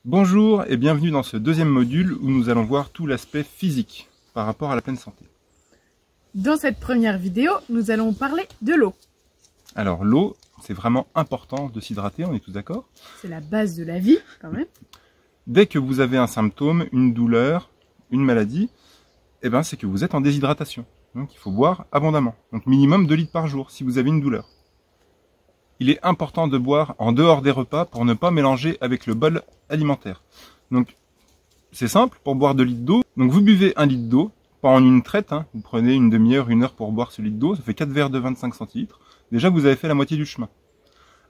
Bonjour et bienvenue dans ce deuxième module où nous allons voir tout l'aspect physique par rapport à la pleine santé. Dans cette première vidéo, nous allons parler de l'eau. Alors l'eau, c'est vraiment important de s'hydrater, on est tous d'accord? C'est la base de la vie quand même. Dès que vous avez un symptôme, une douleur, une maladie, c'est que vous êtes en déshydratation. Donc il faut boire abondamment, donc minimum 2 litres par jour si vous avez une douleur. Il est important de boire en dehors des repas pour ne pas mélanger avec le bol alimentaire. Donc c'est simple, pour boire 2 litres d'eau, donc vous buvez 1 litre d'eau, pas en une traite, vous prenez une demi-heure, 1 heure pour boire ce litre d'eau, ça fait 4 verres de 25 centilitres. Déjà vous avez fait la moitié du chemin.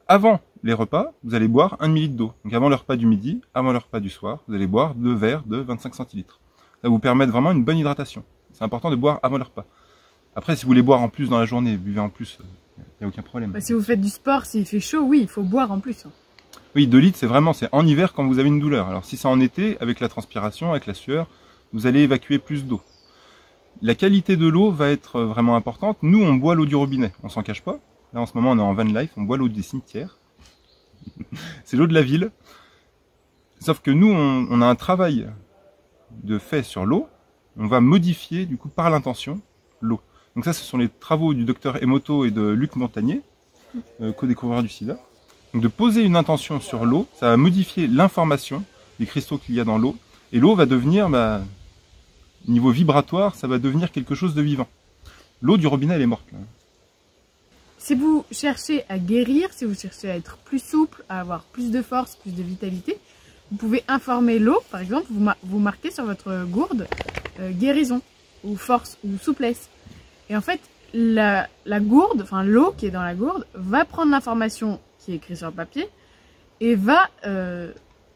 Avant les repas, vous allez boire 1 demi-litre d'eau. Donc avant le repas du midi, avant le repas du soir, vous allez boire 2 verres de 25 centilitres. Ça vous permet vraiment une bonne hydratation. C'est important de boire avant le repas. Après, si vous voulez boire en plus dans la journée, buvez en plus, il n'y a aucun problème. Bah, si vous faites du sport, s'il fait chaud, oui, il faut boire en plus. Oui, 2 litres, c'est en hiver quand vous avez une douleur. Alors si c'est en été, avec la transpiration, avec la sueur, vous allez évacuer plus d'eau. La qualité de l'eau va être vraiment importante. Nous, on boit l'eau du robinet, on s'en cache pas. Là, en ce moment, on est en van life, on boit l'eau des cimetières. C'est l'eau de la ville. Sauf que nous, on a un travail de fait sur l'eau. On va modifier, du coup, par l'intention, l'eau. Donc ça, ce sont les travaux du docteur Emoto et de Luc Montagnier, co-découvreur du sida. Donc de poser une intention sur l'eau, ça va modifier l'information des cristaux qu'il y a dans l'eau. Et l'eau va devenir, niveau vibratoire, ça va devenir quelque chose de vivant. L'eau du robinet, elle est morte, là. Si vous cherchez à guérir, si vous cherchez à être plus souple, à avoir plus de force, plus de vitalité, vous pouvez informer l'eau. Par exemple, vous marquez sur votre gourde guérison, ou force, ou souplesse. Et en fait, la gourde, enfin l'eau qui est dans la gourde, va prendre l'information qui est écrite sur le papier et va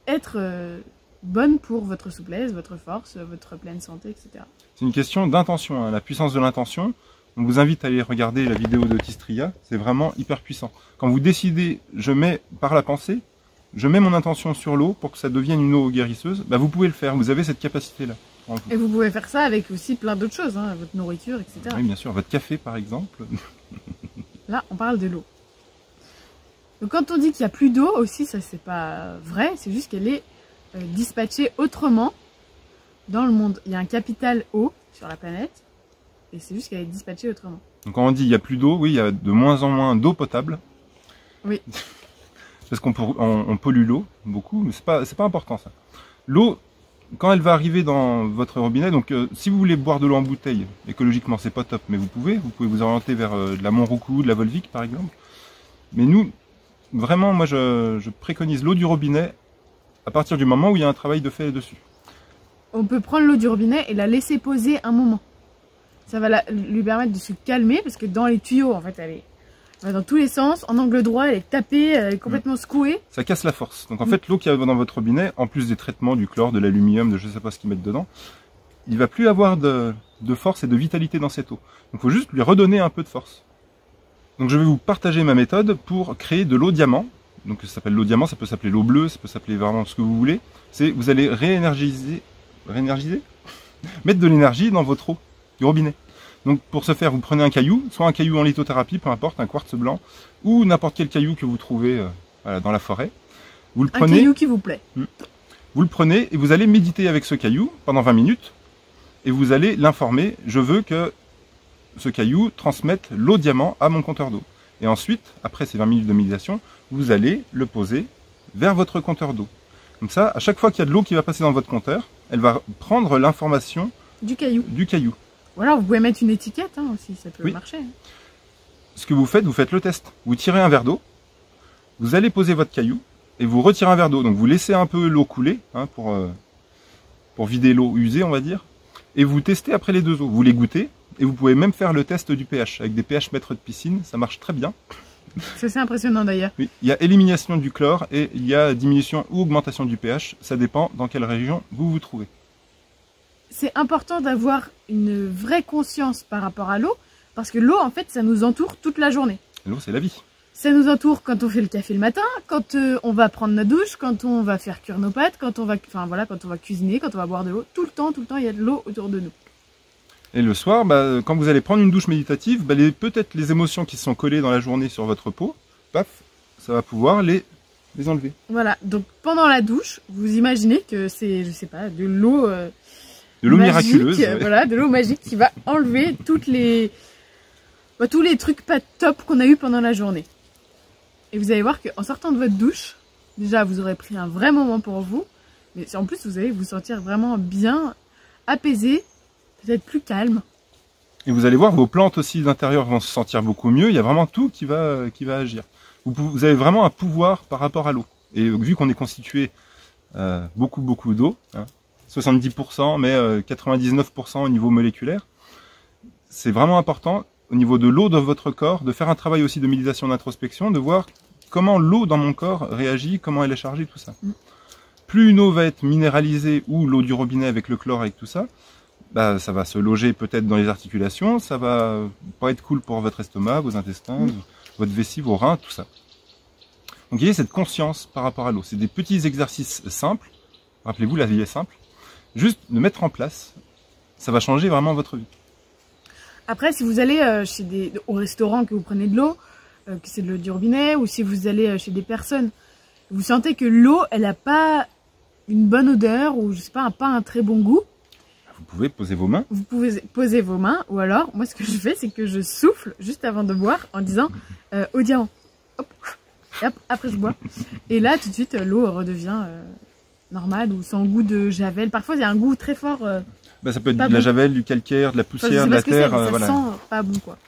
être bonne pour votre souplesse, votre force, votre pleine santé, etc. C'est une question d'intention, la puissance de l'intention. On vous invite à aller regarder la vidéo de Tistria, c'est vraiment hyper puissant. Quand vous décidez, je mets par la pensée, je mets mon intention sur l'eau pour que ça devienne une eau guérisseuse, vous pouvez le faire, vous avez cette capacité-là. Et vous pouvez faire ça avec aussi plein d'autres choses, votre nourriture, etc. Oui, bien sûr, votre café par exemple. Là, on parle de l'eau. Donc quand on dit qu'il n'y a plus d'eau aussi, ça c'est pas vrai, c'est juste qu'elle est dispatchée autrement dans le monde. Il y a un capital eau sur la planète, et c'est juste qu'elle est dispatchée autrement. Donc quand on dit il n'y a plus d'eau, oui, il y a de moins en moins d'eau potable. Oui. Parce qu'on pollue l'eau, beaucoup, mais c'est pas important ça. L'eau, quand elle va arriver dans votre robinet, donc si vous voulez boire de l'eau en bouteille, écologiquement c'est pas top, mais vous pouvez vous orienter vers de la Montroucou, de la Volvic par exemple. Mais nous, vraiment, moi je préconise l'eau du robinet à partir du moment où il y a un travail de fait dessus. On peut prendre l'eau du robinet et la laisser poser un moment. Ça va lui permettre de se calmer, parce que dans les tuyaux, en fait, elle va dans tous les sens, en angle droit, elle est tapée, elle est complètement secouée. Ça casse la force. Donc en fait, l'eau qui va dans votre robinet, en plus des traitements, du chlore, de l'aluminium, de je sais pas ce qu'ils mettent dedans, il va plus avoir de force et de vitalité dans cette eau. Donc il faut juste lui redonner un peu de force. Donc je vais vous partager ma méthode pour créer de l'eau diamant. Donc ça s'appelle l'eau diamant, ça peut s'appeler l'eau bleue, ça peut s'appeler vraiment ce que vous voulez. C'est vous allez réénergiser mettre de l'énergie dans votre eau du robinet. Donc pour ce faire, vous prenez un caillou, soit un caillou en lithothérapie, peu importe, un quartz blanc, ou n'importe quel caillou que vous trouvez dans la forêt. Vous le prenez, un caillou qui vous plaît. Vous le prenez et vous allez méditer avec ce caillou pendant 20 minutes. Et vous allez l'informer, je veux que ce caillou transmette l'eau diamant à mon compteur d'eau. Et ensuite, après ces 20 minutes de méditation, vous allez le poser vers votre compteur d'eau. Comme ça, à chaque fois qu'il y a de l'eau qui va passer dans votre compteur, elle va prendre l'information du caillou. Ou alors vous pouvez mettre une étiquette aussi, ça peut marcher. Ce que vous faites le test. Vous tirez un verre d'eau, vous allez poser votre caillou et vous retirez un verre d'eau. Donc vous laissez un peu l'eau couler pour vider l'eau usée, on va dire. Et vous testez après les 2 eaux. Vous les goûtez et vous pouvez même faire le test du pH avec des pH mètres de piscine. Ça marche très bien. C'est assez impressionnant d'ailleurs. Oui, il y a élimination du chlore et il y a diminution ou augmentation du pH. Ça dépend dans quelle région vous vous trouvez. C'est important d'avoir une vraie conscience par rapport à l'eau, parce que l'eau, en fait, ça nous entoure toute la journée. L'eau, c'est la vie. Ça nous entoure quand on fait le café le matin, quand on va prendre notre douche, quand on va faire cuire nos pâtes, quand on va cuisiner, quand on va boire de l'eau. Tout le temps, il y a de l'eau autour de nous. Et le soir, quand vous allez prendre une douche méditative, peut-être les émotions qui se sont collées dans la journée sur votre peau, paf, ça va pouvoir les les enlever. Voilà, donc pendant la douche, vous imaginez que c'est, je sais pas, de l'eau miraculeuse. Voilà, de l'eau magique qui va enlever tous les trucs pas top qu'on a eu pendant la journée. Et vous allez voir qu'en sortant de votre douche, déjà vous aurez pris un vrai moment pour vous, mais en plus vous allez vous sentir vraiment bien, apaisé, peut-être plus calme. Et vous allez voir, vos plantes aussi d'intérieur vont se sentir beaucoup mieux. Il y a vraiment tout qui va agir. Vous avez vraiment un pouvoir par rapport à l'eau. Et vu qu'on est constitué beaucoup d'eau, hein, 70%, mais 99% au niveau moléculaire, c'est vraiment important au niveau de l'eau dans votre corps, de faire un travail aussi de méditation, d'introspection, de voir comment l'eau dans mon corps réagit, comment elle est chargée, tout ça. Plus une eau va être minéralisée, ou l'eau du robinet avec le chlore, avec tout ça, bah, ça va se loger peut-être dans les articulations, ça va pas être cool pour votre estomac, vos intestins, votre vessie, vos reins, tout ça. Donc il y a cette conscience par rapport à l'eau. C'est des petits exercices simples, rappelez-vous, la vie est simple, juste de mettre en place, ça va changer vraiment votre vie. Après, si vous allez au restaurant, que vous prenez de l'eau, que c'est de l'eau du robinet, ou si vous allez chez des personnes, vous sentez que l'eau, elle n'a pas une bonne odeur, ou je sais pas un très bon goût, vous pouvez poser vos mains. Vous pouvez poser vos mains, ou alors, moi ce que je fais, c'est que je souffle juste avant de boire en disant au diamant. Hop, et hop, après je bois. Et là, tout de suite, l'eau redevient normale ou sans goût de javel. Parfois, il y a un goût très fort. Bah, ça peut être de la javel, du calcaire, de la poussière, de la terre. Ça voilà. sent pas bon, quoi.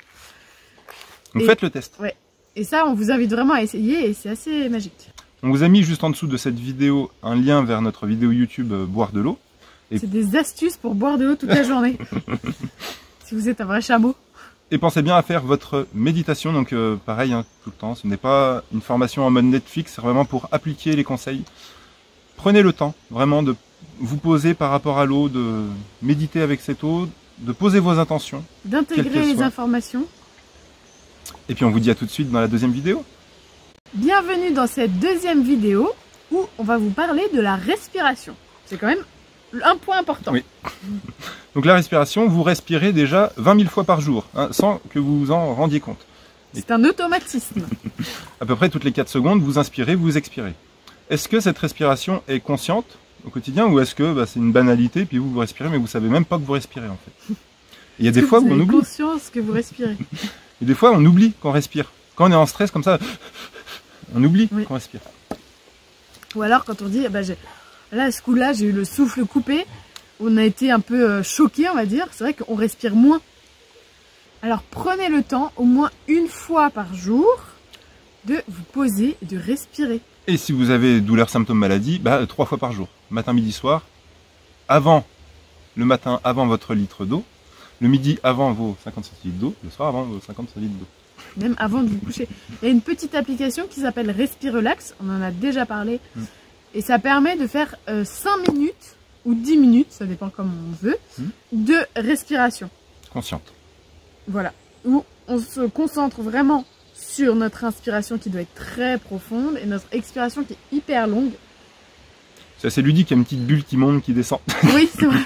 Donc faites le test. Ouais. Et ça, on vous invite vraiment à essayer et c'est assez magique. On vous a mis juste en dessous de cette vidéo un lien vers notre vidéo YouTube Boire de l'eau. C'est des astuces pour boire de l'eau toute la journée. Si vous êtes un vrai chameau. Et pensez bien à faire votre méditation. Donc pareil, hein, tout le temps. Ce n'est pas une formation en mode Netflix. C'est vraiment pour appliquer les conseils. Prenez le temps vraiment de vous poser par rapport à l'eau, de méditer avec cette eau, de poser vos intentions. D'intégrer les informations. Et puis on vous dit à tout de suite dans la deuxième vidéo. Bienvenue dans cette deuxième vidéo où on va vous parler de la respiration. C'est quand même un point important. Oui. Donc la respiration, vous respirez déjà 20 000 fois par jour, hein, sans que vous vous en rendiez compte. C'est un automatisme. À peu près toutes les 4 secondes, vous inspirez, vous expirez. Est-ce que cette respiration est consciente au quotidien ou est-ce que c'est une banalité, puis vous respirez, mais vous ne savez même pas que vous respirez en fait. Il y a des fois où on oublie. Conscience que vous respirez. Et des fois, on oublie qu'on respire. Quand on est en stress comme ça, on oublie qu'on respire. Ou alors quand on dit, là, à ce coup-là, j'ai eu le souffle coupé, on a été un peu choqué, on va dire. C'est vrai qu'on respire moins. Alors prenez le temps, au moins une fois par jour, de vous poser et de respirer. Et si vous avez douleur, symptômes, maladie, 3 fois par jour. Matin, midi, soir. Le matin, avant votre litre d'eau. Le midi, avant vos 50 centilitres d'eau. Le soir, avant vos 50 centilitres d'eau. Même avant de vous coucher. Il y a une petite application qui s'appelle Respirelax. On en a déjà parlé. Et ça permet de faire 5 minutes ou 10 minutes, ça dépend comme on veut, de respiration. Consciente. Voilà. Où on se concentre vraiment sur notre inspiration qui doit être très profonde et notre expiration qui est hyper longue. C'est assez ludique, il y a une petite bulle qui monte, qui descend. Oui, c'est vrai.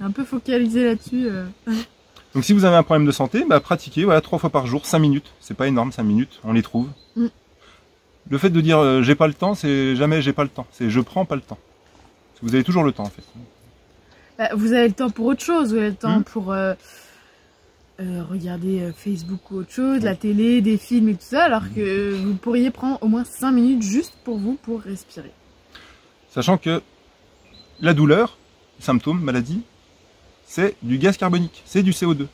Un peu focalisé là-dessus. Donc si vous avez un problème de santé, pratiquez 3 fois par jour, 5 minutes. C'est pas énorme, 5 minutes, on les trouve. Le fait de dire j'ai pas le temps, c'est jamais j'ai pas le temps. C'est je prends pas le temps. Vous avez toujours le temps en fait. Vous avez le temps pour autre chose. Vous avez le temps pour regarder Facebook ou autre chose, la télé, des films et tout ça. Alors que vous pourriez prendre au moins 5 minutes juste pour vous, pour respirer. Sachant que la douleur, symptômes, maladie, c'est du gaz carbonique, c'est du CO2.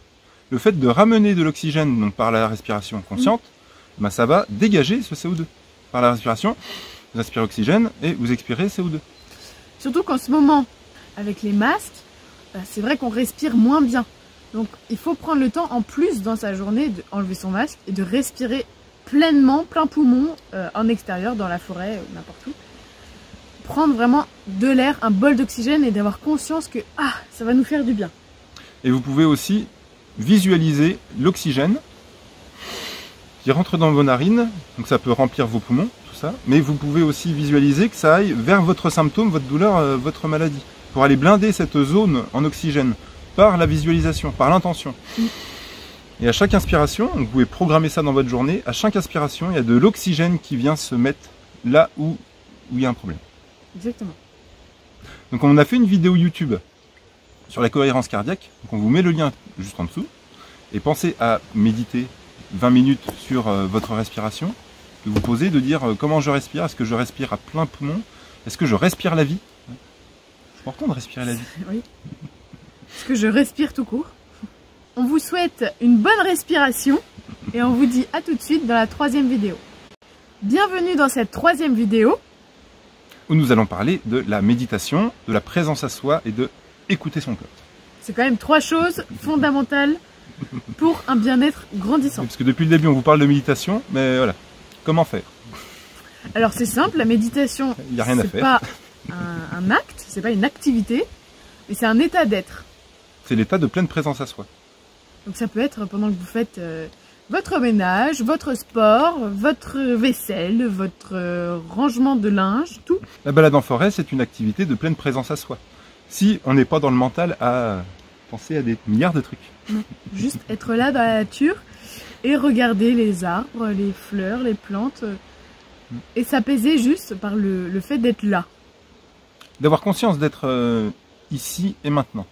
Le fait de ramener de l'oxygène donc par la respiration consciente, ça va dégager ce CO2. Par la respiration, vous inspirez oxygène et vous expirez CO2. Surtout qu'en ce moment, avec les masques, c'est vrai qu'on respire moins bien. Donc il faut prendre le temps en plus dans sa journée d'enlever son masque et de respirer pleinement, plein poumon, en extérieur, dans la forêt, n'importe où. Prendre vraiment de l'air, un bol d'oxygène et d'avoir conscience que ça va nous faire du bien. Et vous pouvez aussi visualiser l'oxygène qui rentre dans vos narines, donc ça peut remplir vos poumons, tout ça, mais vous pouvez aussi visualiser que ça aille vers votre symptôme, votre douleur, votre maladie, pour aller blinder cette zone en oxygène par la visualisation, par l'intention. Et à chaque inspiration, vous pouvez programmer ça dans votre journée, à chaque inspiration, il y a de l'oxygène qui vient se mettre là où il y a un problème. Exactement. Donc on a fait une vidéo YouTube sur la cohérence cardiaque, donc on vous met le lien juste en dessous, et pensez à méditer 20 minutes sur votre respiration, de vous poser, de dire comment je respire, est-ce que je respire à plein poumon, est-ce que je respire la vie? C'est important de respirer la vie. Oui. Est-ce que je respire tout court? On vous souhaite une bonne respiration et on vous dit à tout de suite dans la 3e vidéo. Bienvenue dans cette 3e vidéo où nous allons parler de la méditation, de la présence à soi et de écouter son corps. C'est quand même 3 choses fondamentales pour un bien-être grandissant. Oui, parce que depuis le début on vous parle de méditation, mais voilà, comment faire? Alors c'est simple, la méditation, il n'y a rien à faire. C'est pas un acte, c'est pas une activité, mais c'est un état d'être. C'est l'état de pleine présence à soi. Donc ça peut être pendant que vous faites votre ménage, votre sport, votre vaisselle, votre rangement de linge, tout. La balade en forêt, c'est une activité de pleine présence à soi. Si on n'est pas dans le mental à penser à des milliards de trucs. Non, juste être là dans la nature et regarder les arbres, les fleurs, les plantes et s'apaiser juste par le fait d'être là. D'avoir conscience d'être ici et maintenant.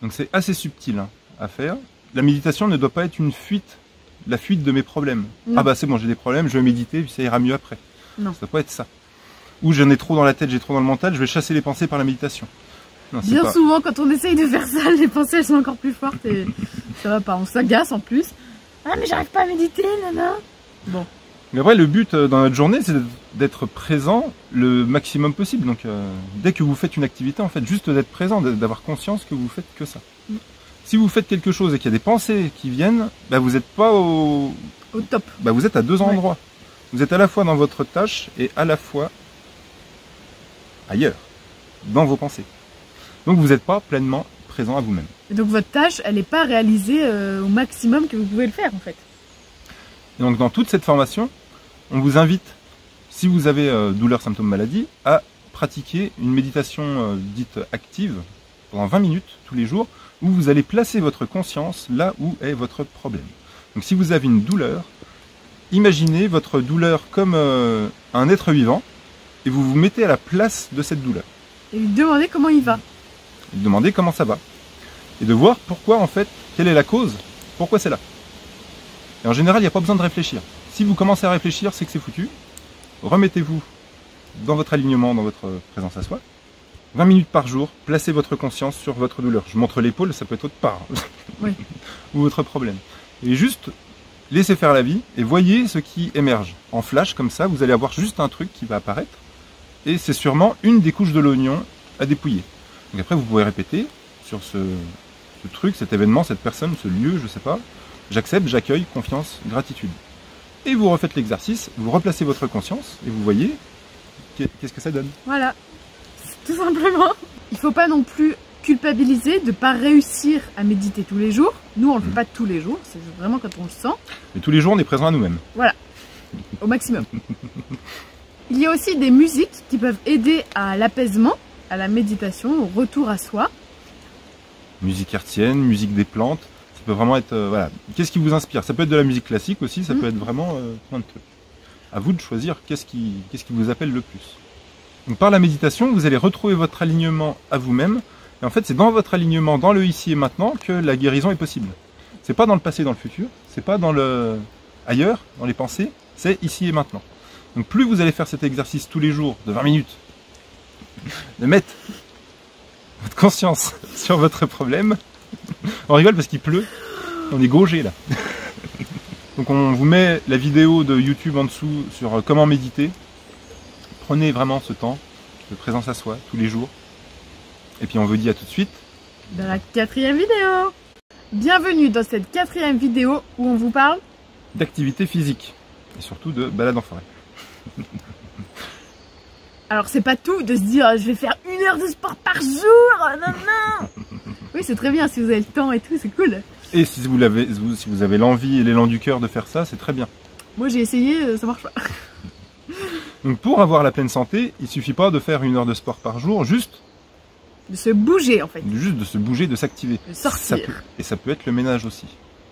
Donc c'est assez subtil hein, à faire. La méditation ne doit pas être une fuite, la fuite de mes problèmes. Non. Ah bah c'est bon, j'ai des problèmes, je vais méditer, puis ça ira mieux après. Non. Ça ne doit pas être ça. Ou j'en ai trop dans la tête, j'ai trop dans le mental, je vais chasser les pensées par la méditation. Non, bien pas... souvent, quand on essaye de faire ça, les pensées elles sont encore plus fortes et ça va pas. On s'agace en plus. Ah mais j'arrive pas à méditer, nana. Bon. Mais après, le but dans notre journée, c'est d'être présent le maximum possible. Donc, dès que vous faites une activité, en fait, juste d'être présent, d'avoir conscience que vous faites que ça. Si vous faites quelque chose et qu'il y a des pensées qui viennent, bah, vous n'êtes pas au top. Bah, vous êtes à 2 endroits. Vous êtes à la fois dans votre tâche et à la fois ailleurs, dans vos pensées. Donc, vous n'êtes pas pleinement présent à vous-même. Et donc, votre tâche, elle n'est pas réalisée au maximum que vous pouvez le faire, en fait. Et donc, dans toute cette formation, on vous invite, si vous avez douleur, symptômes, maladie, à pratiquer une méditation dite active pendant 20 minutes tous les jours, où vous allez placer votre conscience là où est votre problème. Donc si vous avez une douleur, imaginez votre douleur comme un être vivant, et vous vous mettez à la place de cette douleur. Et lui demandez comment il va. Et lui demandez comment ça va. Et de voir pourquoi en fait, quelle est la cause, pourquoi c'est là. Et en général, il n'y a pas besoin de réfléchir. Si vous commencez à réfléchir, c'est que c'est foutu. Remettez-vous dans votre alignement, dans votre présence à soi. 20 minutes par jour, placez votre conscience sur votre douleur. Je montre l'épaule, ça peut être autre part. Oui. Ou votre problème. Et juste, laissez faire la vie et voyez ce qui émerge. En flash, comme ça, vous allez avoir juste un truc qui va apparaître. Et c'est sûrement une des couches de l'oignon à dépouiller. Donc après, vous pouvez répéter sur ce truc, cet événement, cette personne, ce lieu, je sais pas. J'accepte, j'accueille, confiance, gratitude. Et vous refaites l'exercice, vous replacez votre conscience et vous voyez qu'est-ce que ça donne. Voilà, tout simplement. Il ne faut pas non plus culpabiliser de ne pas réussir à méditer tous les jours. Nous, on ne le fait pas tous les jours, c'est vraiment quand on le sent. Mais tous les jours, on est présent à nous-mêmes. Voilà, au maximum. Il y a aussi des musiques qui peuvent aider à l'apaisement, à la méditation, au retour à soi. Musique hertzienne, musique des plantes. Ça peut vraiment être, voilà, qu'est-ce qui vous inspire? Ça peut être de la musique classique aussi, ça peut être vraiment plein de trucs. À vous de choisir qu'est-ce qui vous appelle le plus. Donc par la méditation, vous allez retrouver votre alignement à vous-même. Et en fait, c'est dans votre alignement, dans le ici et maintenant, que la guérison est possible. C'est pas dans le passé, dans le futur, c'est pas dans le ailleurs, dans les pensées, c'est ici et maintenant. Donc plus vous allez faire cet exercice tous les jours, de 20 minutes, de mettre votre conscience sur votre problème. On rigole parce qu'il pleut, on est gaugé là. Donc on vous met la vidéo de YouTube en dessous sur comment méditer. Prenez vraiment ce temps de présence à soi tous les jours. Et puis on vous dit à tout de suite dans la 4e vidéo. Bienvenue dans cette 4e vidéo où on vous parle d'activité physique et surtout de balade en forêt. Alors c'est pas tout de se dire je vais faire 1 heure de sport par jour, non non. Oui c'est très bien si vous avez le temps et tout, c'est cool. Et si vous avez l'envie et l'élan du cœur de faire ça, c'est très bien. Moi j'ai essayé, ça marche pas. Donc pour avoir la pleine santé, il suffit pas de faire 1 heure de sport par jour, juste de se bouger en fait. Juste de se bouger, de s'activer. De sortir. Et ça peut être le ménage aussi,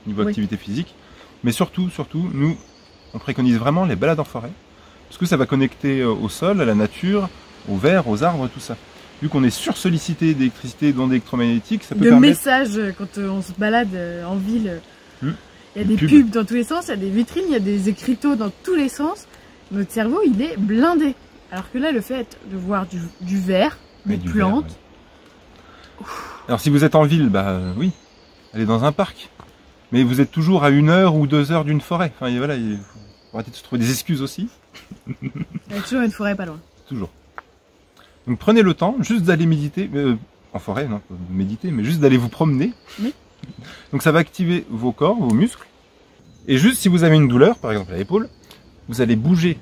niveau activité physique. Mais surtout, nous, on préconise vraiment les balades en forêt. Parce que ça va connecter au sol, à la nature, aux vers, aux arbres, tout ça. Vu qu'on est sursollicité d'électricité, d'ondes électromagnétiques, ça peut de permettre... messages quand on se balade en ville. Il y a des pubs. pubs dans tous les sens, il y a des vitrines, il y a des écriteaux dans tous les sens. Notre cerveau, il est blindé. Alors que là, le fait de voir du vert, des plantes... Vert, ouais. Alors si vous êtes en ville, bah oui, allez dans un parc. Mais vous êtes toujours à 1 heure ou 2 heures d'une forêt. Enfin voilà, il faut arrêter de se trouver des excuses aussi. Il y a toujours une forêt pas loin. Toujours. Donc prenez le temps juste d'aller méditer, en forêt, non, pas méditer, mais juste d'aller vous promener. Oui. Donc ça va activer vos corps, vos muscles. Et juste si vous avez une douleur, par exemple à l'épaule, vous allez bouger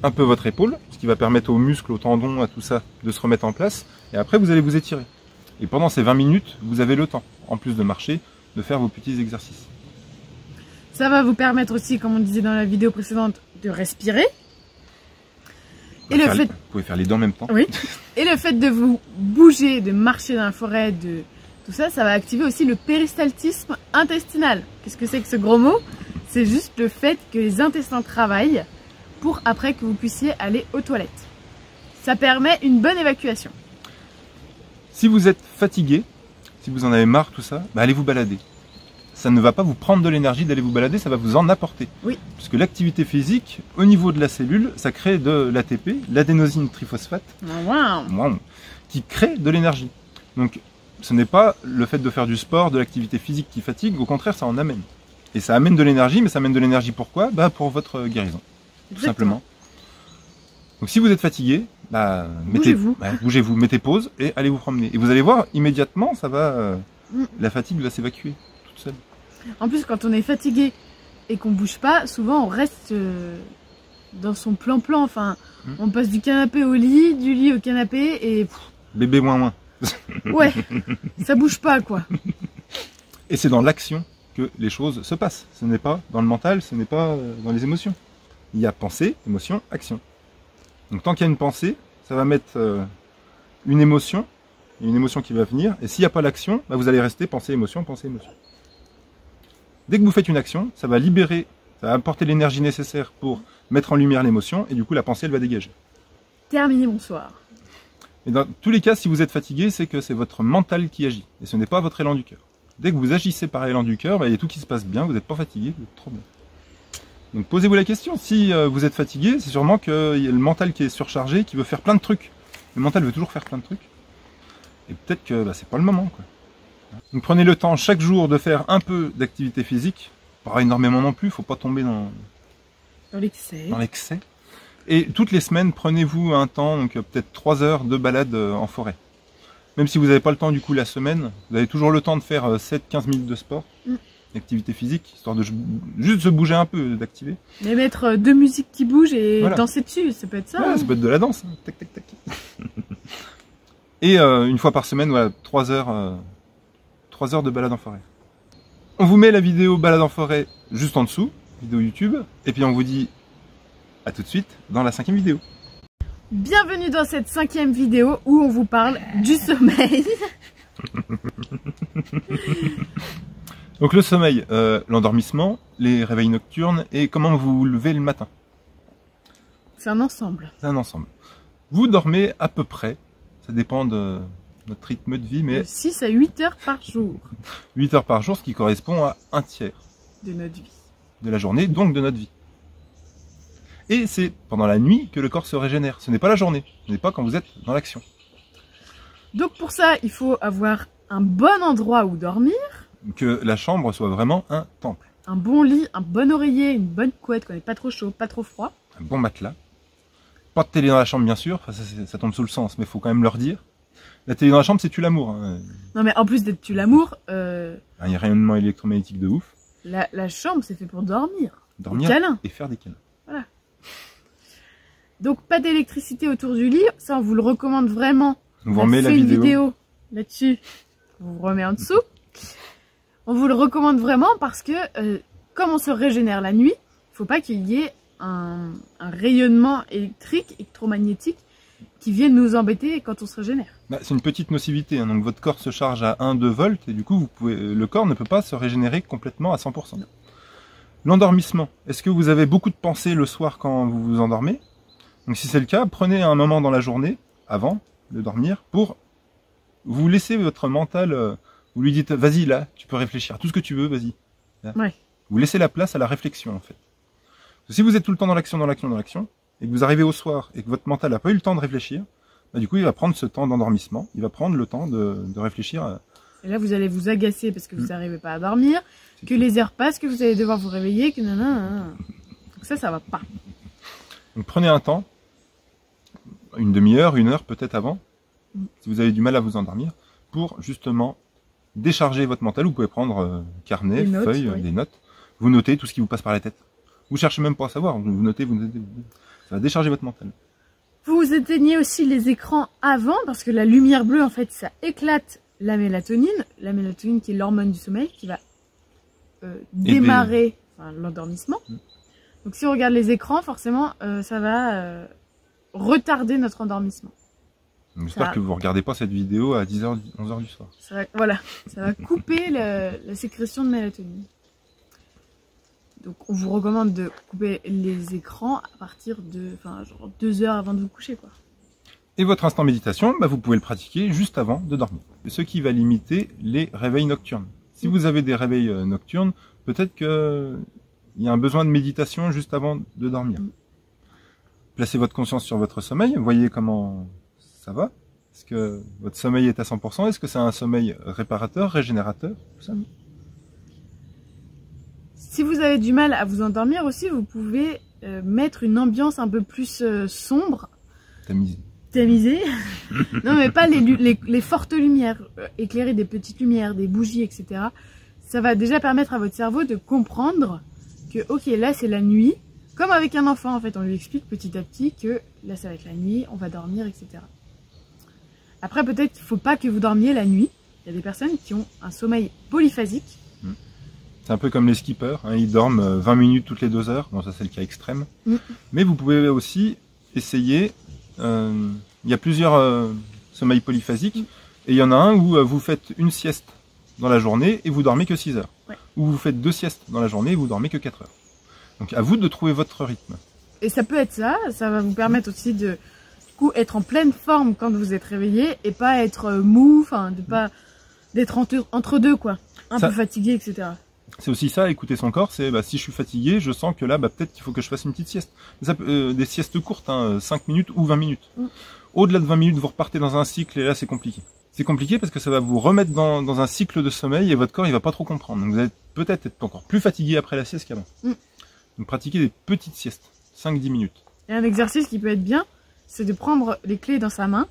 un peu votre épaule, ce qui va permettre aux muscles, aux tendons, à tout ça, de se remettre en place. Et après vous allez vous étirer. Et pendant ces 20 minutes, vous avez le temps, en plus de marcher, de faire vos petits exercices. Ça va vous permettre aussi, comme on disait dans la vidéo précédente, de respirer. Vous pouvez faire les deux en même temps. Oui. Et le fait de vous bouger, de marcher dans la forêt, de tout ça, ça va activer aussi le péristaltisme intestinal. Qu'est-ce que c'est que ce gros mot? C'est juste le fait que les intestins travaillent pour après que vous puissiez aller aux toilettes. Ça permet une bonne évacuation. Si vous êtes fatigué, si vous en avez marre, tout ça, bah allez vous balader. Ça ne va pas vous prendre de l'énergie d'aller vous balader, ça va vous en apporter. Oui. Puisque l'activité physique, au niveau de la cellule, ça crée de l'ATP, l'adénosine triphosphate, Wow. qui crée de l'énergie. Donc ce n'est pas le fait de faire du sport, de l'activité physique qui fatigue, au contraire ça en amène. Et ça amène de l'énergie, mais ça amène de l'énergie pourquoi? Bah pour votre guérison, tout simplement. Donc si vous êtes fatigué, bah, bougez-vous, mettez pause et allez vous promener. Et vous allez voir, immédiatement, ça va, la fatigue va s'évacuer toute seule. En plus, quand on est fatigué et qu'on bouge pas, souvent on reste dans son plan-plan. Enfin, on passe du canapé au lit, du lit au canapé et... Bébé moins. Ouais, ça bouge pas quoi. Et c'est dans l'action que les choses se passent. Ce n'est pas dans le mental, ce n'est pas dans les émotions. Il y a pensée, émotion, action. Donc tant qu'il y a une pensée, ça va mettre une émotion, il y a une émotion qui va venir, et s'il n'y a pas l'action, bah vous allez rester pensée, émotion, pensée, émotion. Dès que vous faites une action, ça va libérer, ça va apporter l'énergie nécessaire pour mettre en lumière l'émotion, et du coup la pensée elle va dégager. Terminé, bonsoir. Et dans tous les cas, si vous êtes fatigué, c'est que c'est votre mental qui agit, et ce n'est pas votre élan du cœur. Dès que vous agissez par élan du cœur, bah, il y a tout qui se passe bien, vous n'êtes pas fatigué, vous êtes trop bien. Donc posez-vous la question, si vous êtes fatigué, c'est sûrement qu'il y a le mental qui est surchargé, qui veut faire plein de trucs. Le mental veut toujours faire plein de trucs. Et peut-être que bah, c'est pas le moment, quoi. Donc prenez le temps chaque jour de faire un peu d'activité physique, pas énormément non plus, il ne faut pas tomber dans l'excès. Et toutes les semaines, prenez-vous un temps, donc peut-être 3 heures de balade en forêt. Même si vous n'avez pas le temps du coup la semaine, vous avez toujours le temps de faire 7-15 minutes de sport, d'activité physique, histoire de juste se bouger un peu, d'activer. Mais mettre 2 musiques qui bougent et danser dessus, ça peut être ça. Ouais, hein. Ça peut être de la danse, hein. Tac tac tac. Et une fois par semaine, voilà, 3 heures de balade en forêt. On vous met la vidéo balade en forêt juste en dessous, vidéo YouTube, et puis on vous dit à tout de suite dans la 5e vidéo. Bienvenue dans cette 5e vidéo où on vous parle du sommeil. Donc le sommeil, l'endormissement, les réveils nocturnes et comment vous vous levez le matin. C'est un ensemble. C'est un ensemble. Vous dormez à peu près, ça dépend de notre rythme de vie, mais... 6 à 8 heures par jour. 8 heures par jour, ce qui correspond à 1/3 de notre vie. De la journée, donc de notre vie. Et c'est pendant la nuit que le corps se régénère. Ce n'est pas la journée, ce n'est pas quand vous êtes dans l'action. Donc pour ça, il faut avoir un bon endroit où dormir. Que la chambre soit vraiment un temple. Un bon lit, un bon oreiller, une bonne couette, qu'on n'est pas trop chaud, pas trop froid. Un bon matelas. Pas de télé dans la chambre bien sûr, enfin, ça tombe sous le sens, mais il faut quand même leur dire. La télé dans la chambre, c'est tue l'amour. Hein. Non mais en plus d'être tue l'amour... Il y a un rayonnement électromagnétique de ouf. La chambre, c'est fait pour dormir. Dormir et faire des câlins. Voilà. Donc pas d'électricité autour du lit, ça on vous le recommande vraiment. On vous remet la vidéo là-dessus, on vous remet en dessous. On vous le recommande vraiment parce que comme on se régénère la nuit, il ne faut pas qu'il y ait un rayonnement électrique, électromagnétique qui vienne nous embêter quand on se régénère. Bah, c'est une petite nocivité, hein. Donc votre corps se charge à 1-2 volts et du coup le corps ne peut pas se régénérer complètement à 100%. L'endormissement, est-ce que vous avez beaucoup de pensées le soir quand vous vous endormez? Donc si c'est le cas, prenez un moment dans la journée, avant de dormir, pour vous laisser votre mental, vous lui dites, vas-y là, tu peux réfléchir, tout ce que tu veux, vas-y. Ouais. Vous laissez la place à la réflexion en fait. Si vous êtes tout le temps dans l'action, et que vous arrivez au soir, et que votre mental n'a pas eu le temps de réfléchir, bah, du coup il va prendre ce temps d'endormissement, il va prendre le temps de réfléchir à... Et là, vous allez vous agacer parce que vous n'arrivez pas à dormir, que les heures passent, que vous allez devoir vous réveiller, que nanana. Donc ça va pas. Donc prenez un temps, une demi-heure, une heure peut-être avant, si vous avez du mal à vous endormir, pour justement décharger votre mental. Vous pouvez prendre carnet, Des notes, feuille, oui. des notes, vous notez tout ce qui vous passe par la tête. Vous cherchez même pas à savoir, vous notez, ça va décharger votre mental. Vous éteignez aussi les écrans avant parce que la lumière bleue, en fait, ça éclate la mélatonine qui est l'hormone du sommeil qui va démarrer l'endormissement. Donc si on regarde les écrans, forcément, ça va retarder notre endormissement. J'espère que vous ne regardez pas cette vidéo à 10h, 11h du soir. Voilà, ça va couper la sécrétion de mélatonine. Donc on vous recommande de couper les écrans à partir de genre 2 heures avant de vous coucher, quoi. Et votre instant méditation, bah, vous pouvez le pratiquer juste avant de dormir. Ce qui va limiter les réveils nocturnes. Si vous avez des réveils nocturnes, peut-être qu'il y a un besoin de méditation juste avant de dormir. Placez votre conscience sur votre sommeil, voyez comment ça va. Est-ce que votre sommeil est à 100%? Est-ce que c'est un sommeil réparateur, régénérateur, tout ça? Si vous avez du mal à vous endormir aussi, vous pouvez mettre une ambiance un peu plus sombre. Tamisée. Non, mais pas les fortes lumières. Éclairer des petites lumières, des bougies, etc. Ça va déjà permettre à votre cerveau de comprendre que, ok, là c'est la nuit. Comme avec un enfant, en fait, on lui explique petit à petit que là ça va être la nuit, on va dormir, etc. Après, peut-être qu'il ne faut pas que vous dormiez la nuit. Il y a des personnes qui ont un sommeil polyphasique. C'est un peu comme les skippers, hein, ils dorment 20 minutes toutes les 2 heures. Bon, ça c'est le cas extrême. Mais vous pouvez aussi essayer... il y a plusieurs sommeils polyphasiques. Et il y en a un où vous faites une sieste dans la journée et vous dormez que 6 heures. Ouais. Ou vous faites 2 siestes dans la journée et vous dormez que 4 heures. Donc à vous de trouver votre rythme. Et ça peut être ça va vous permettre aussi de du coup, être en pleine forme quand vous êtes réveillé et pas être mou, enfin d'être entre deux, quoi. Un peu fatigué, etc. C'est aussi ça, écouter son corps, c'est si je suis fatigué, je sens que là peut-être qu'il faut que je fasse une petite sieste. Des siestes courtes, 5 minutes ou 20 minutes. Au-delà de 20 minutes, vous repartez dans un cycle et là c'est compliqué. C'est compliqué parce que ça va vous remettre dans un cycle de sommeil et votre corps il va pas trop comprendre. Donc vous allez peut-être être encore plus fatigué après la sieste qu'avant. Donc pratiquez des petites siestes, 5-10 minutes. Et un exercice qui peut être bien, c'est de prendre les clés dans sa main.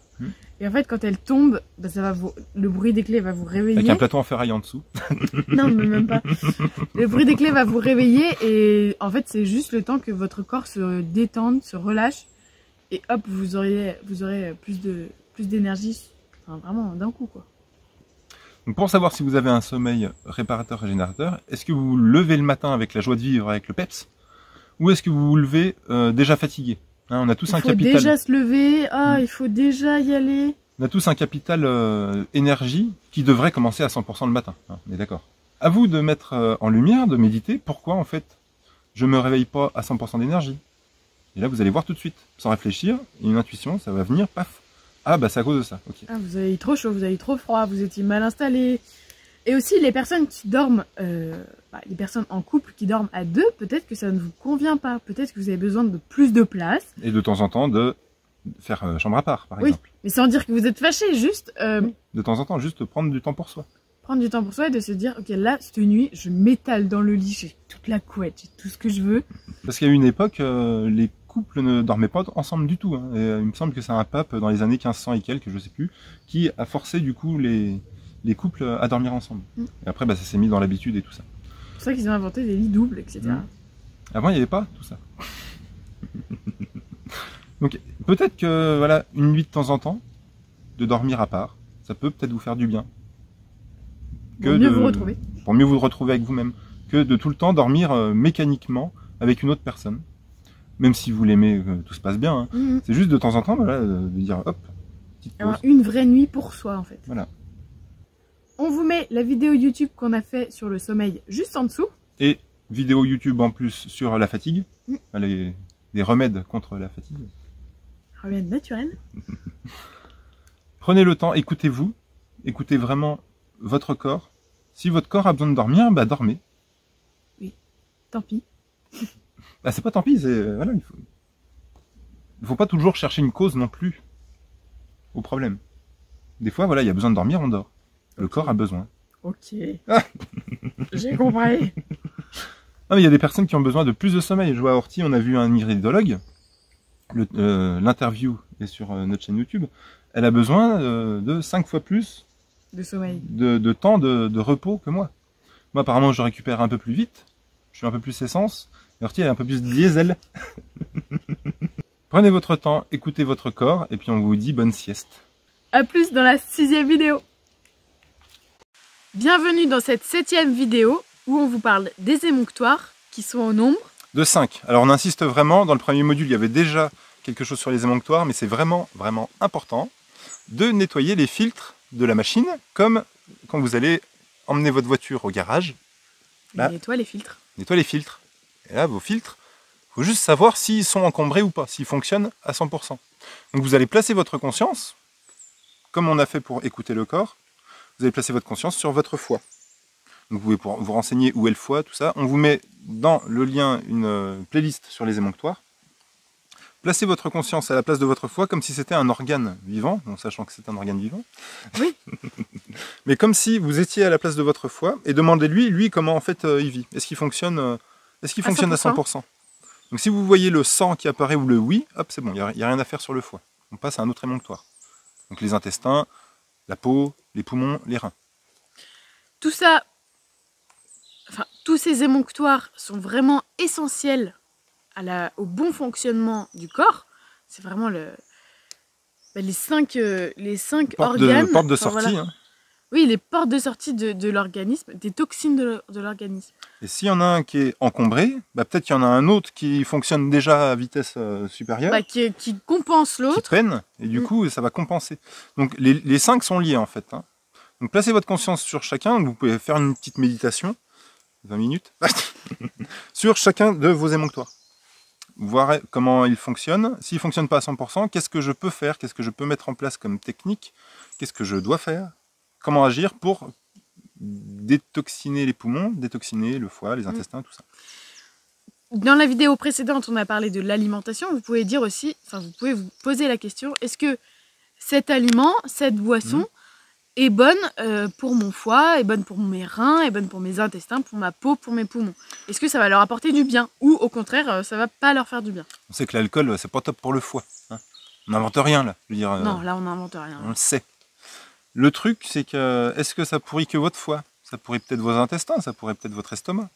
Et en fait, quand elles tombent, le bruit des clés va vous réveiller. Avec un plateau en ferraille en dessous. Non, mais même pas. Le bruit des clés va vous réveiller et en fait, c'est juste le temps que votre corps se détende, se relâche. Et hop, vous aurez plus d'énergie, vraiment d'un coup, quoi. Donc pour savoir si vous avez un sommeil réparateur, régénérateur, est-ce que vous vous levez le matin avec la joie de vivre, avec le peps, ou est-ce que vous vous levez déjà fatigué? On a tous un capital. Il faut déjà se lever, il faut déjà y aller. On a tous un capital énergie qui devrait commencer à 100% le matin. On est d'accord. À vous de mettre en lumière, de méditer, pourquoi en fait je me réveille pas à 100% d'énergie. Et là vous allez voir tout de suite, sans réfléchir, une intuition, ça va venir, paf. Ah c'est à cause de ça. Okay. Vous avez eu trop chaud, vous avez eu trop froid, vous étiez mal installé. Et aussi les personnes qui dorment, les personnes en couple qui dorment à 2, peut-être que ça ne vous convient pas. Peut-être que vous avez besoin de plus de place. Et de temps en temps de faire chambre à part, par exemple. Mais sans dire que vous êtes fâché, juste... De temps en temps, juste prendre du temps pour soi. Prendre du temps pour soi et de se dire, ok, là, cette nuit, je m'étale dans le lit, j'ai toute la couette, j'ai tout ce que je veux. Parce qu'à une époque, les couples ne dormaient pas ensemble du tout. Et, il me semble que c'est un pape dans les années 1500 et quelques, je sais plus, qui a forcé du coup les couples à dormir ensemble. Et après, ça s'est mis dans l'habitude et tout ça. C'est pour ça qu'ils ont inventé des lits doubles, etc. Avant, il n'y avait pas tout ça. Donc, peut-être que, voilà, une nuit de temps en temps, de dormir à part, ça peut peut-être vous faire du bien. Pour mieux vous retrouver. Pour mieux vous retrouver avec vous-même. Que de tout le temps dormir mécaniquement avec une autre personne. Même si vous l'aimez, tout se passe bien. C'est juste de temps en temps, voilà, de dire, hop, petite pause. Alors, une vraie nuit pour soi, en fait. Voilà. On vous met la vidéo YouTube qu'on a fait sur le sommeil juste en dessous. Et vidéo YouTube en plus sur la fatigue. Des remèdes contre la fatigue. Remède naturel. Prenez le temps, écoutez-vous, écoutez vraiment votre corps. Si votre corps a besoin de dormir, bah dormez. Tant pis. Bah c'est pas tant pis, voilà, il faut pas toujours chercher une cause non plus au problème. Des fois, voilà, il y a besoin de dormir, on dort. Le corps a besoin. Ok. Ah. J'ai compris. Non, mais il y a des personnes qui ont besoin de plus de sommeil. Je vois à Horty, on a vu un iridologue. L'interview est sur notre chaîne YouTube. Elle a besoin de 5 fois plus De sommeil. de temps de repos que moi. Moi, apparemment, je récupère un peu plus vite. Je suis un peu plus essence. Et Horty, elle est un peu plus diesel. Prenez votre temps, écoutez votre corps, et puis on vous dit bonne sieste. A plus dans la 6e vidéo. Bienvenue dans cette 7e vidéo où on vous parle des émonctoires qui sont au nombre De 5. Alors on insiste vraiment, dans le premier module, il y avait déjà quelque chose sur les émonctoires, mais c'est vraiment, vraiment important de nettoyer les filtres de la machine, comme quand vous allez emmener votre voiture au garage. Là, nettoie les filtres. nettoie les filtres. Et là, vos filtres, il faut juste savoir s'ils sont encombrés ou pas, s'ils fonctionnent à 100%. Donc vous allez placer votre conscience, comme on a fait pour écouter le corps, vous allez placer votre conscience sur votre foie. Donc vous pouvez vous renseigner où est le foie, tout ça. On vous met dans le lien une playlist sur les émonctoires. Placez votre conscience à la place de votre foie comme si c'était un organe vivant, en sachant que c'est un organe vivant. Oui. Mais comme si vous étiez à la place de votre foie et demandez-lui, lui, comment en fait il vit. Est-ce qu'il fonctionne, à 100%? Donc si vous voyez le sang qui apparaît ou le oui, hop, c'est bon, il n'y a rien à faire sur le foie. On passe à un autre émonctoire. Donc les intestins, la peau, les poumons, les reins. Tout ça, enfin, tous ces émonctoires sont vraiment essentiels au bon fonctionnement du corps. C'est vraiment les cinq organes. Porte de sortie. Voilà. Hein. Oui, les portes de sortie de l'organisme, des toxines de l'organisme. Et s'il y en a un qui est encombré, bah peut-être qu'il y en a un autre qui fonctionne déjà à vitesse supérieure. Bah, qui compense l'autre. Qui traîne, et du coup, ça va compenser. Donc les 5 sont liés en fait. Hein. Donc placez votre conscience sur chacun, vous pouvez faire une petite méditation, 20 minutes, sur chacun de vos émonctoires. Voir comment ils fonctionnent. S'ils ne fonctionnent pas à 100%, qu'est-ce que je peux faire? Qu'est-ce que je peux mettre en place comme technique? Qu'est-ce que je dois faire? Comment agir pour détoxiner les poumons, détoxiner le foie, les intestins, tout ça. Dans la vidéo précédente, on a parlé de l'alimentation. Vous pouvez dire aussi, enfin, vous pouvez vous poser la question, est-ce que cet aliment, cette boisson est bonne pour mon foie, est bonne pour mes reins, est bonne pour mes intestins, pour ma peau, pour mes poumons? Est-ce que ça va leur apporter du bien? Ou au contraire, ça va pas leur faire du bien? On sait que l'alcool, c'est pas top pour le foie. Hein. On n'invente rien là. Je veux dire, non, là on n'invente rien. On le sait. Le truc, c'est que, est-ce que ça pourrit que votre foie? Ça pourrit peut-être vos intestins, ça pourrit peut-être votre estomac.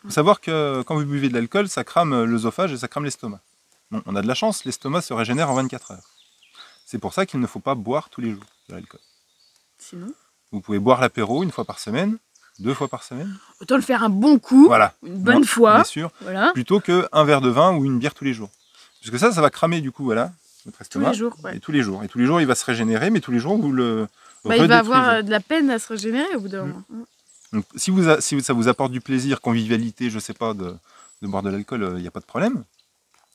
Il faut savoir que quand vous buvez de l'alcool, ça crame l'œsophage et ça crame l'estomac. Bon, on a de la chance, l'estomac se régénère en 24 heures. C'est pour ça qu'il ne faut pas boire tous les jours de l'alcool. Sinon, vous pouvez boire l'apéro 1 fois par semaine, 2 fois par semaine. Autant le faire un bon coup, voilà. une bonne fois, bien sûr, voilà. Plutôt qu'un verre de vin ou une bière tous les jours. Parce que ça va cramer du coup, voilà, votre estomac. Tous les jours, ouais. Et tous les jours. Et tous les jours, il va se régénérer, mais tous les jours, vous le il va avoir de la peine à se régénérer au bout d'un moment. Donc, si ça vous apporte du plaisir, convivialité, je sais pas, de boire de l'alcool, il n'y a pas de problème.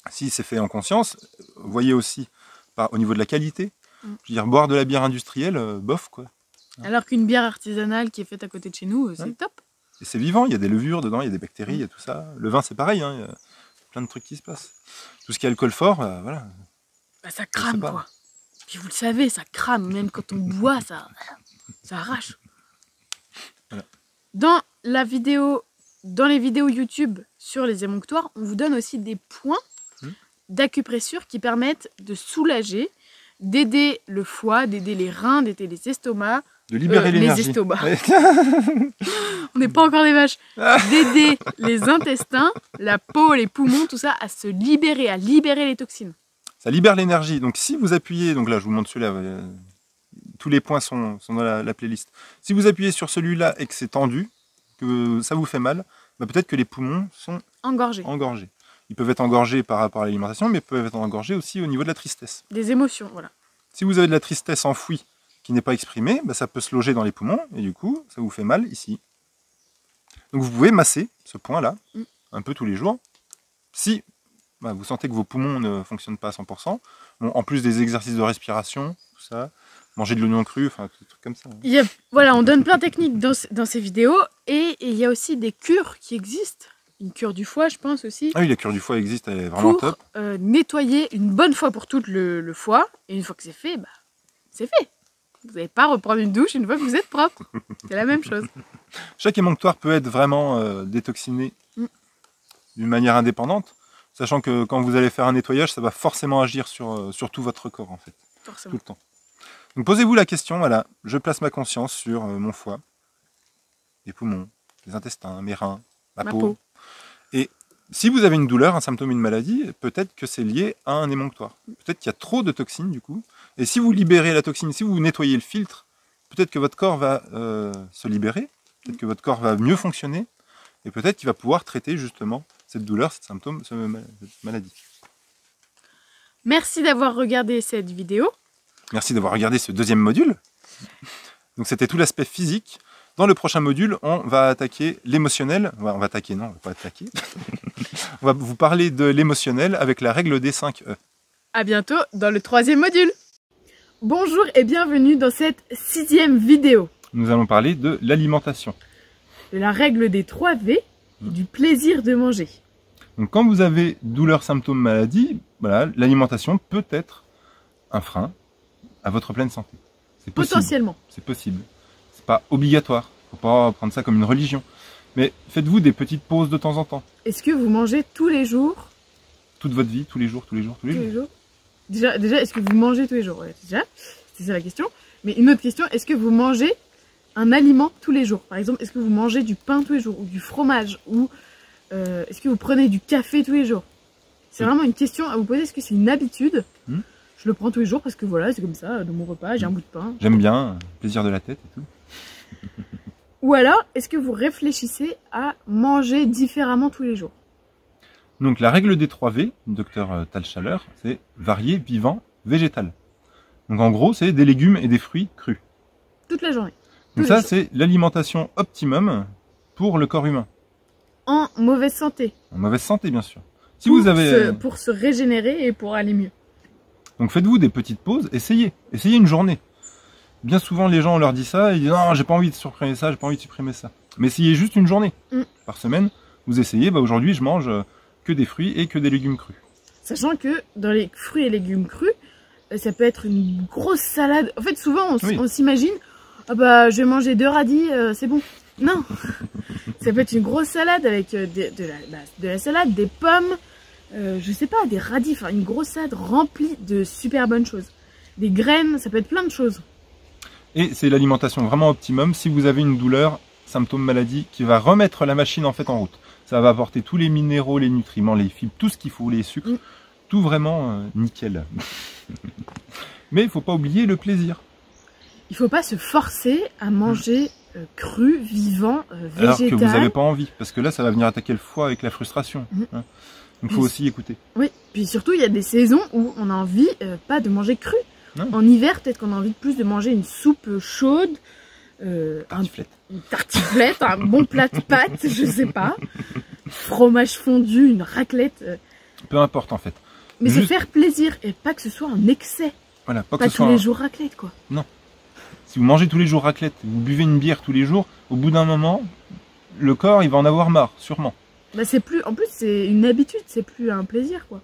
Si c'est fait en conscience, voyez aussi au niveau de la qualité. Je veux dire, boire de la bière industrielle, bof quoi. Alors qu'une bière artisanale qui est faite à côté de chez nous, c'est top. Et c'est vivant, il y a des levures dedans, il y a des bactéries, il y a tout ça. Le vin c'est pareil, hein, il y a plein de trucs qui se passent. Tout ce qui est alcool fort, voilà. Bah, ça crame quoi. Puis vous le savez, ça crame, même quand on boit, ça arrache. Voilà. Dans les vidéos YouTube sur les émonctoires, on vous donne aussi des points d'acupressure qui permettent de soulager, d'aider le foie, d'aider les reins, d'aider les estomacs. De libérer l'énergie. Les estomacs. Ouais. On n'est pas encore des vaches. D'aider les intestins, la peau, les poumons, tout ça à se libérer, à libérer les toxines. Ça libère l'énergie. Donc si vous appuyez, donc là je vous montre celui-là, tous les points sont dans la playlist. Si vous appuyez sur celui-là et que c'est tendu, que ça vous fait mal, bah peut-être que les poumons sont engorgés. Ils peuvent être engorgés par rapport à l'alimentation, mais ils peuvent être engorgés aussi au niveau de la tristesse. Des émotions, voilà. Si vous avez de la tristesse enfouie qui n'est pas exprimée, bah ça peut se loger dans les poumons et du coup, ça vous fait mal ici. Donc vous pouvez masser ce point-là, un peu tous les jours. Si bah, vous sentez que vos poumons ne fonctionnent pas à 100%. Bon, en plus des exercices de respiration, tout ça, manger de l'oignon cru, enfin des trucs comme ça. Hein. Voilà, on donne plein de techniques dans ces vidéos et il y a aussi des cures qui existent. Une cure du foie, je pense aussi. Ah oui, la cure du foie existe, elle est vraiment top. Pour nettoyer une bonne fois pour toutes le foie. Et une fois que c'est fait, bah, c'est fait. Vous n'allez pas reprendre une douche une fois que vous êtes propre. C'est la même chose. Chaque émonctoire peut être vraiment détoxiné d'une manière indépendante, sachant que quand vous allez faire un nettoyage, ça va forcément agir sur tout votre corps en fait, Forcément. tout le temps. Donc posez-vous la question, voilà, je place ma conscience sur mon foie, les poumons, les intestins, mes reins, ma peau. Et si vous avez une douleur, un symptôme, une maladie, peut-être que c'est lié à un émonctoire. Peut-être qu'il y a trop de toxines du coup. Et si vous libérez la toxine, si vous nettoyez le filtre, peut-être que votre corps va se libérer, peut-être que votre corps va mieux fonctionner, et peut-être qu'il va pouvoir traiter justement cette douleur, cette symptôme, cette maladie. Merci d'avoir regardé cette vidéo. Merci d'avoir regardé ce deuxième module. Donc c'était tout l'aspect physique. Dans le prochain module, on va attaquer l'émotionnel. On va attaquer, non, on va pas attaquer. On va vous parler de l'émotionnel avec la règle des 5 E. À bientôt dans le 3e module. Bonjour et bienvenue dans cette 6e vidéo. Nous allons parler de l'alimentation. De la règle des 3 V et du plaisir de manger. Donc quand vous avez douleur, symptômes, maladie, voilà, l'alimentation peut être un frein à votre pleine santé. C'est possible. Potentiellement. C'est possible. C'est pas obligatoire. Faut pas prendre ça comme une religion. Mais faites-vous des petites pauses de temps en temps. Est-ce que vous mangez tous les jours? Toute votre vie, tous les jours. Déjà, est-ce que vous mangez tous les jours? Ouais, déjà, c'est ça la question. Mais une autre question, est-ce que vous mangez un aliment tous les jours? Par exemple, est-ce que vous mangez du pain tous les jours? Ou du fromage? Ou est-ce que vous prenez du café tous les jours? C'est vraiment une question à vous poser. Est-ce que c'est une habitude? Je le prends tous les jours parce que voilà, c'est comme ça, dans mon repas, j'ai un bout de pain. J'aime bien, plaisir de la tête et tout. Ou alors, est-ce que vous réfléchissez à manger différemment tous les jours? Donc la règle des 3 V, docteur Talschaller, c'est varié, vivant, végétal. Donc en gros, c'est des légumes et des fruits crus. Toute la journée. Donc ça, c'est l'alimentation optimum pour le corps humain. En mauvaise santé. En mauvaise santé, bien sûr. Si pour vous avez... pour se régénérer et pour aller mieux. Donc faites-vous des petites pauses, essayez une journée. Bien souvent, les gens, on leur dit ça, ils disent non, j'ai pas envie de supprimer ça, j'ai pas envie de supprimer ça. Mais essayez juste une journée par semaine. Vous essayez, bah aujourd'hui, je mange que des fruits et que des légumes crus. Sachant que dans les fruits et légumes crus, ça peut être une grosse salade. En fait, souvent, on s'imagine, ah bah, je vais manger 2 radis, c'est bon. Non, ça peut être une grosse salade avec de la salade, des pommes, je sais pas, des radis, enfin une grosse salade remplie de super bonnes choses. Des graines, ça peut être plein de choses. Et c'est l'alimentation vraiment optimum si vous avez une douleur, symptôme, maladie, qui va remettre la machine en fait en route. Ça va apporter tous les minéraux, les nutriments, les fibres, tout ce qu'il faut, les sucres, tout vraiment nickel. Mais il ne faut pas oublier le plaisir. Il ne faut pas se forcer à manger cru, vivant, végétal. Alors que vous n'avez pas envie, parce que là ça va venir attaquer le foie avec la frustration. Hein. Donc il faut aussi écouter. Oui, puis surtout il y a des saisons où on a envie pas de manger cru. En hiver, peut-être qu'on a envie de plus de manger une soupe chaude, une tartiflette, un bon plat de pâtes, je sais pas, fromage fondu, une raclette. Peu importe en fait. Mais se faire plaisir et pas que ce soit en excès. Voilà, pas tous les jours raclette quoi. Non. Si vous mangez tous les jours raclette, vous buvez une bière tous les jours, au bout d'un moment, le corps il va en avoir marre, sûrement. Bah c'est plus, en plus c'est une habitude, c'est plus un plaisir quoi.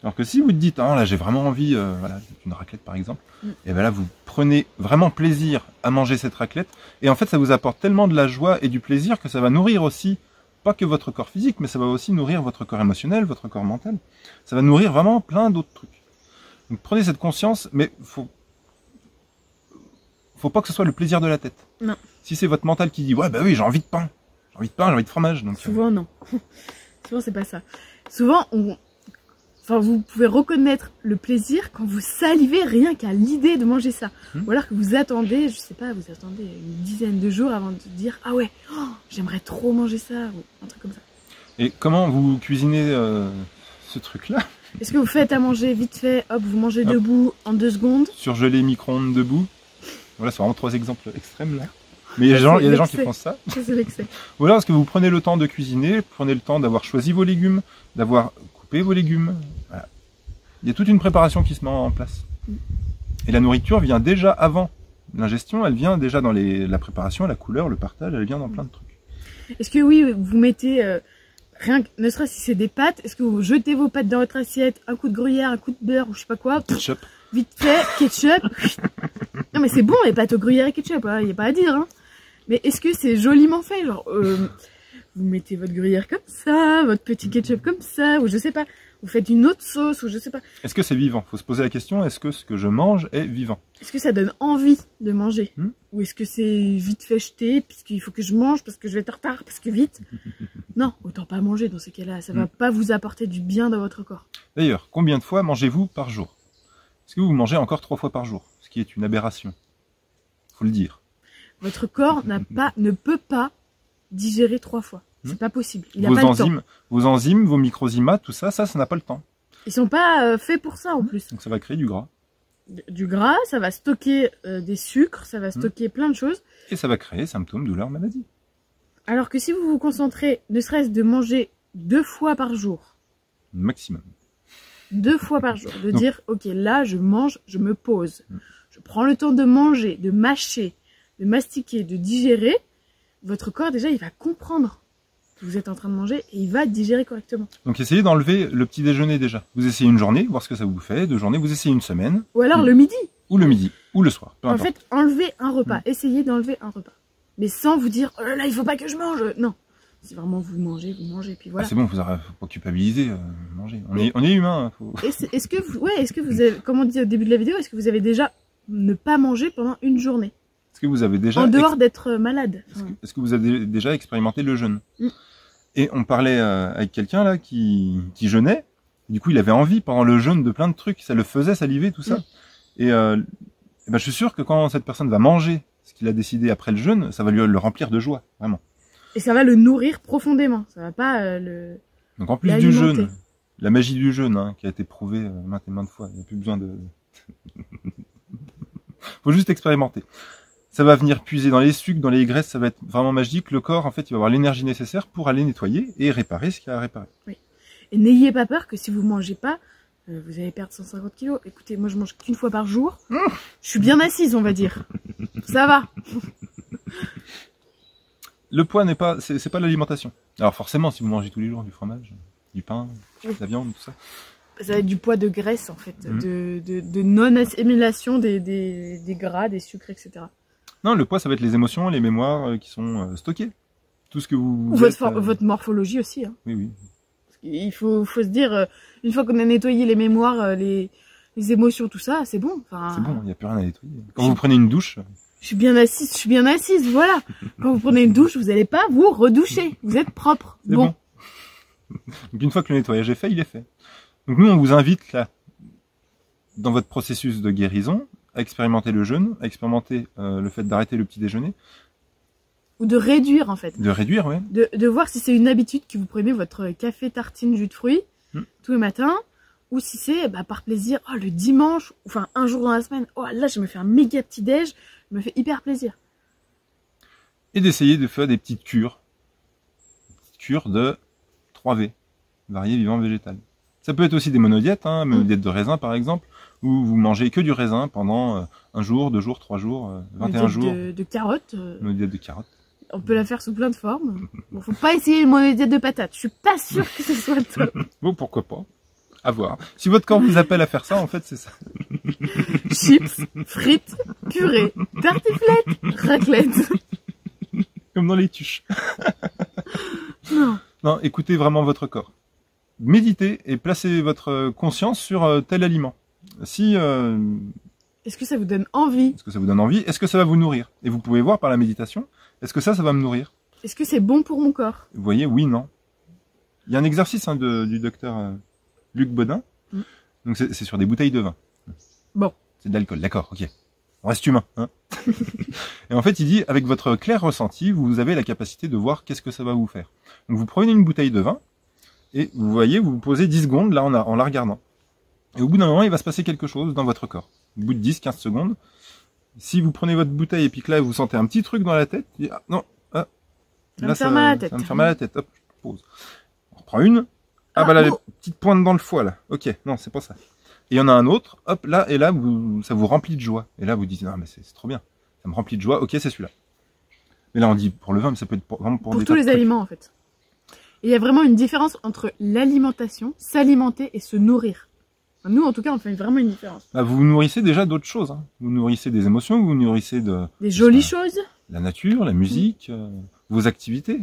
Alors que si vous dites, ah là j'ai vraiment envie, voilà, une raclette par exemple, et bien là vous prenez vraiment plaisir à manger cette raclette, et en fait ça vous apporte tellement de la joie et du plaisir que ça va nourrir aussi, pas que votre corps physique, mais ça va aussi nourrir votre corps émotionnel, votre corps mental. Ça va nourrir vraiment plein d'autres trucs. Donc prenez cette conscience, mais faut pas que ce soit le plaisir de la tête. Non. Si c'est votre mental qui dit, ouais bah oui j'ai envie de pain, j'ai envie de fromage. Donc, souvent non. Souvent c'est pas ça. Souvent vous pouvez reconnaître le plaisir quand vous salivez rien qu'à l'idée de manger ça. Ou alors que vous attendez, je sais pas, vous attendez une dizaine de jours avant de dire ah ouais, oh, j'aimerais trop manger ça, ou un truc comme ça. Et comment vous cuisinez ce truc-là? Est-ce que vous faites à manger vite fait, hop, vous mangez debout en 2 secondes? Surgelé, micro-ondes, debout. Voilà, c'est vraiment 3 exemples extrêmes là. Mais il y a des gens qui font ça. Ça c'est l'excès. Ou alors est-ce que vous prenez le temps de cuisiner, prenez le temps d'avoir choisi vos légumes, d'avoir coupez vos légumes. Voilà. Il y a toute une préparation qui se met en place. Et la nourriture vient déjà avant l'ingestion, elle vient déjà dans la préparation, la couleur, le partage, elle vient dans plein de trucs. Est-ce que oui, vous mettez, rien que, ne serait-ce si c'est des pâtes, est-ce que vous jetez vos pâtes dans votre assiette, un coup de gruyère, un coup de beurre ou je sais pas quoi, Ketchup. vite fait, ketchup. Non mais c'est bon les pâtes au gruyère et ketchup, il n'y a pas à dire. Hein. Mais est-ce que c'est joliment fait, genre, vous mettez votre gruyère comme ça, votre petit ketchup comme ça, ou je sais pas, vous faites une autre sauce, ou je sais pas. Est-ce que c'est vivant? Faut se poser la question, est-ce que ce que je mange est vivant? Est-ce que ça donne envie de manger? Ou est-ce que c'est vite fait jeter, puisqu'il faut que je mange, parce que je vais être en retard, parce que vite? Non, autant pas manger dans ces cas-là, ça va pas vous apporter du bien dans votre corps. D'ailleurs, combien de fois mangez-vous par jour? Est-ce que vous mangez encore 3 fois par jour? Ce qui est une aberration. Faut le dire. Votre corps ne peut pas digérer 3 fois. C'est pas possible. Il a pas le temps. Vos enzymes, vos microzymas, tout ça, ça n'a pas le temps. Ils sont pas faits pour ça en plus. Donc ça va créer du gras. Du gras, ça va stocker des sucres, ça va stocker plein de choses. Et ça va créer symptômes, douleurs, maladies. Alors que si vous vous concentrez, ne serait-ce de manger 2 fois par jour. Maximum. 2 fois par jour. De dire, ok, là je mange, je me pose. Je prends le temps de manger, de mâcher, de mastiquer, de digérer. Votre corps déjà, il va comprendre que vous êtes en train de manger et il va digérer correctement. Donc essayez d'enlever le petit déjeuner déjà. Vous essayez une journée, voir ce que ça vous fait. 2 journées, vous essayez une semaine. Ou alors le midi. Ou le midi, ou le soir. Peu en importe. fait, enlevez un repas. Essayez d'enlever un repas. Mais sans vous dire, oh là là, il faut pas que je mange. Non. Si vraiment vous mangez, puis voilà. Ah, c'est bon, faut pas culpabiliser, manger. On est humain. Faut... Est-ce que vous avez, comme on dit au début de la vidéo, est-ce que vous avez déjà ne pas manger pendant une journée? Est-ce que vous avez déjà... En dehors d'être malade. Est-ce que vous avez déjà expérimenté le jeûne? Et on parlait avec quelqu'un là qui jeûnait. Du coup, il avait envie pendant le jeûne de plein de trucs. Ça le faisait saliver, tout ça. Et ben, je suis sûr que quand cette personne va manger ce qu'il a décidé après le jeûne, ça va le remplir de joie, vraiment. Et ça va le nourrir profondément. Ça va pas le... Donc en plus du jeûne, la magie du jeûne, hein, qui a été prouvée maintes et maintes fois. Il n'y a plus besoin de... faut juste expérimenter. Ça va venir puiser dans les sucres, dans les graisses, ça va être vraiment magique. Le corps, en fait, il va avoir l'énergie nécessaire pour aller nettoyer et réparer ce qu'il y a à réparer. Oui. Et n'ayez pas peur que si vous ne mangez pas, vous allez perdre 150 kilos. Écoutez, moi je mange qu'une fois par jour. Je suis bien assise, on va dire. Ça va. Le poids n'est pas, c'est pas l'alimentation. Alors forcément, si vous mangez tous les jours du fromage, du pain, de la viande, tout ça. Ça va être du poids de graisse, en fait. De non-assimilation des gras, des sucres, etc. Non, le poids, ça va être les émotions, les mémoires qui sont stockées. Tout ce que vous... Votre morphologie aussi. Hein. Oui, oui. Il faut se dire, une fois qu'on a nettoyé les mémoires, les émotions, tout ça, c'est bon. Enfin, c'est bon, il n'y a plus rien à nettoyer. Quand vous prenez une douche... Je suis bien assise, voilà. Quand vous prenez une douche, vous n'allez pas vous redoucher. Vous êtes propre. Bon. Donc une fois que le nettoyage est fait, il est fait. Donc nous, on vous invite là, dans votre processus de guérison, à expérimenter le jeûne, à expérimenter le fait d'arrêter le petit déjeuner. Ou de réduire en fait. De réduire, oui. De voir si c'est une habitude que vous prenez votre café tartine jus de fruits tous les matins, ou si c'est par plaisir, oh, le dimanche, enfin un jour dans la semaine, oh là je me fais un méga petit déj, je me fais hyper plaisir. Et d'essayer de faire des petites cures. Cures de 3V, variés vivants végétal. Ça peut être aussi des monodiètes, hein, monodiète de raisin par exemple, où vous mangez que du raisin pendant 1 jour, 2 jours, 3 jours, 21 jours. De carottes. Monodiète de carottes. On peut la faire sous plein de formes. Bon, faut pas essayer une monodiète de patates. Je suis pas sûre que ce soit top. Bon, pourquoi pas. À voir. Si votre corps vous appelle à faire ça, en fait, c'est ça. Chips, frites, purée, tartiflette, raclette. Comme dans les tuches. Non. Non, écoutez vraiment votre corps. Méditez et placez votre conscience sur tel aliment. Si... Est-ce que ça vous donne envie? Est-ce que ça vous donne envie? Est-ce que ça va vous nourrir? Et vous pouvez voir par la méditation, est-ce que ça va me nourrir? Est-ce que c'est bon pour mon corps? Vous voyez, oui, non. Il y a un exercice du docteur Luc Bodin. Donc c'est sur des bouteilles de vin. Bon. C'est de l'alcool, d'accord, ok. On reste humain. Hein. Et en fait, il dit, avec votre clair ressenti, vous avez la capacité de voir qu'est-ce que ça va vous faire. Donc vous prenez une bouteille de vin, et vous voyez, vous vous posez 10 secondes là en la regardant. Et au bout d'un moment, il va se passer quelque chose dans votre corps. Au bout de 10-15 secondes, si vous prenez votre bouteille et puis que là, vous sentez un petit truc dans la tête, ah, non, ah, ça me fait mal à la tête. Ça me fait mal à la tête, hop, je pose. On reprend une, Ah bah là, les petites pointes dans le foie là. Ok, non, c'est pas ça. Et il y en a un autre, hop, là, et là, ça vous remplit de joie. Et là, vous dites, non, mais c'est trop bien. Ça me remplit de joie, ok, c'est celui-là. Mais là, on dit pour le vin, mais ça peut être vraiment pour tous les aliments, en fait. Et il y a vraiment une différence entre l'alimentation, s'alimenter et se nourrir. Enfin, nous, en tout cas, on fait vraiment une différence. Bah, vous vous nourrissez déjà d'autres choses. Hein. Vous nourrissez des émotions, vous nourrissez des jolies choses. La nature, la musique, vos activités.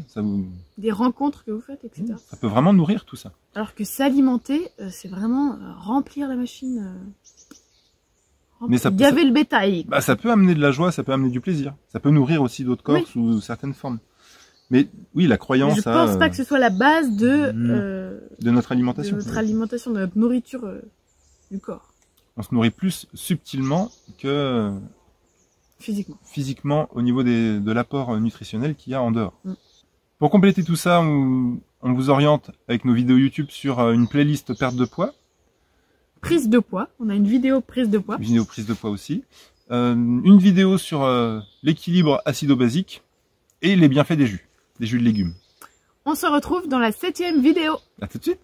Des rencontres que vous faites, etc. Ça peut vraiment nourrir tout ça. Alors que s'alimenter, c'est vraiment remplir la machine. Mais ça gaver le bétail. Bah, ça peut amener de la joie, ça peut amener du plaisir. Ça peut nourrir aussi d'autres corps sous certaines formes. Mais oui, la croyance. Mais je pense pas que ce soit la base de notre alimentation. De notre alimentation, de notre nourriture du corps. On se nourrit plus subtilement que physiquement au niveau de l'apport nutritionnel qu'il y a en dehors. Pour compléter tout ça, on vous oriente avec nos vidéos YouTube sur une playlist perte de poids. Prise de poids, on a une vidéo prise de poids. Une vidéo prise de poids aussi. Une vidéo sur l'équilibre acido-basique et les bienfaits des jus de légumes. On se retrouve dans la 7e vidéo. À tout de suite.